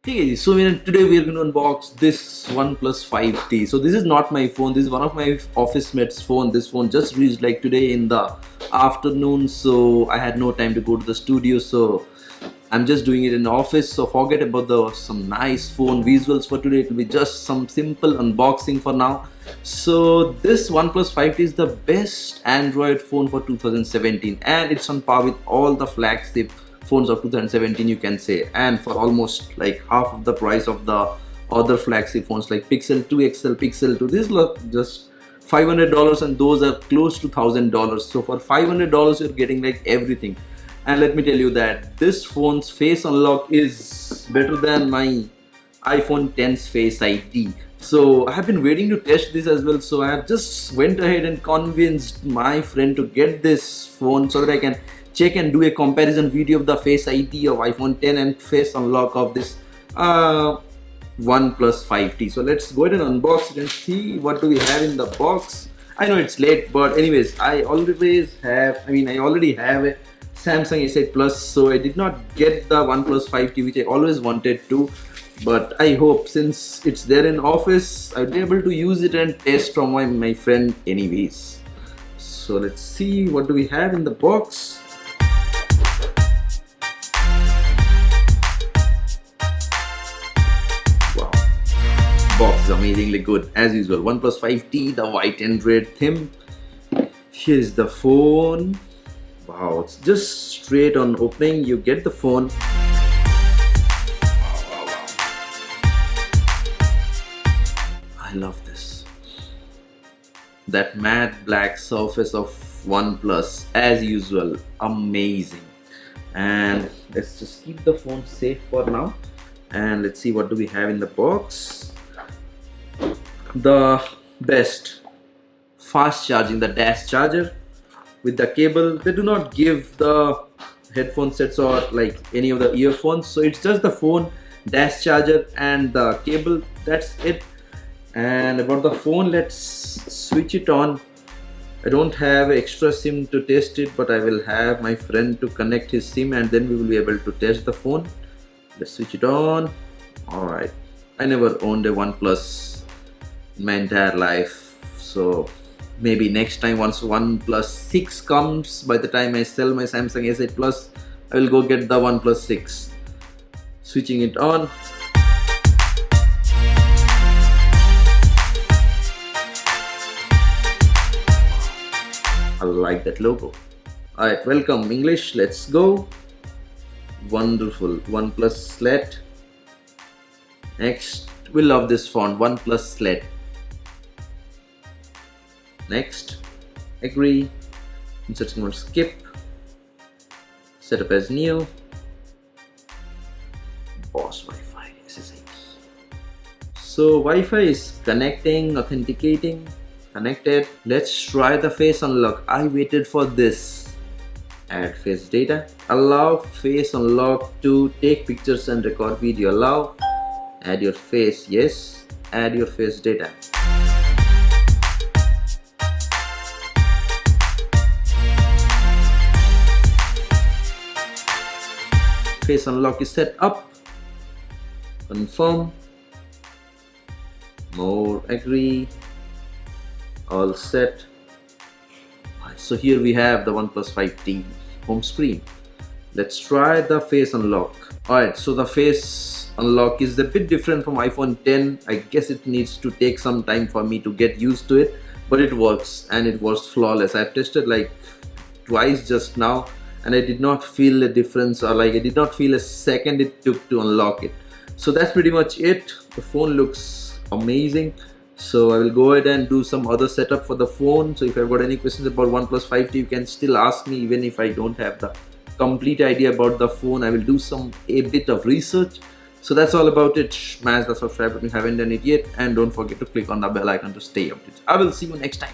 Hey, so today we are going to unbox this OnePlus 5T. So this is not my phone. This is one of my office mates' phone. This phone just reached like today in the afternoon. So I had no time to go to the studio. So I'm just doing it in the office. So forget about some nice phone visuals for today. It will be just some simple unboxing for now. So this OnePlus 5T is the best Android phone for 2017, and it's on par with all the flagship phones of 2017, you can say, and for almost like half of the price of the other flagship phones like Pixel 2 XL, Pixel 2. This look just $500 and those are close to $1,000. So for $500 you're getting like everything. And let me tell you that this phone's face unlock is better than my iPhone 10's Face ID. So I have been waiting to test this as well. So I have just went ahead and convinced my friend to get this phone so that I can check and do a comparison video of the Face ID of iPhone 10 and face unlock of this OnePlus 5T. So let's go ahead and unbox it and see what do we have in the box. I know it's late, but anyways, I already have a Samsung S8 Plus, so I did not get the OnePlus 5T, which I always wanted to. But I hope since it's there in office, I'll be able to use it and test from my friend anyways. So let's see what do we have in the box. Box is amazingly good as usual. OnePlus 5T, the white and red theme. Here is the phone. Wow, it's just straight on opening. You get the phone. Wow. I love this. That matte black surface of OnePlus as usual. Amazing. And let's just keep the phone safe for now. And let's see what do we have in the box. The best fast charging, the dash charger with the cable. They do not give the headphone sets or like any of the earphones, so it's just the phone, dash charger and the cable. That's it. And about the phone, let's switch it on. I don't have extra SIM to test it, but I will have my friend to connect his SIM and then we will be able to test the phone. Let's switch it on. Alright, I never owned a OnePlus in my entire life, so maybe next time once OnePlus 6 comes, by the time I sell my Samsung S8 Plus, I will go get the OnePlus 6. Switching it on. I like that logo. Alright, welcome English, let's go. Wonderful OnePlus Sled. Next, we love this font, OnePlus Sled. Next, agree, insert mode, skip, setup as new, boss Wi-Fi SSID. So Wi-Fi is connecting, authenticating, connected. Let's try the face unlock. I waited for this. Add face data, allow face unlock to take pictures and record video, allow, add your face, yes, add your face data. Face unlock is set up. Confirm. More, agree. All set. So here we have the OnePlus 5T home screen. Let's try the face unlock. Alright, so the face unlock is a bit different from iPhone 10. I guess it needs to take some time for me to get used to it, but it works and it works flawless. I've tested like twice just now and I did not feel a difference, or like I did not feel a second it took to unlock it. So that's pretty much it. The phone looks amazing. So I will go ahead and do some other setup for the phone. So if you've got any questions about OnePlus 5T, you can still ask me. Even if I don't have the complete idea about the phone, I will do a bit of research. So that's all about it. Smash the subscribe button if you haven't done it yet, and don't forget to click on the bell icon to stay updated. I will see you next time.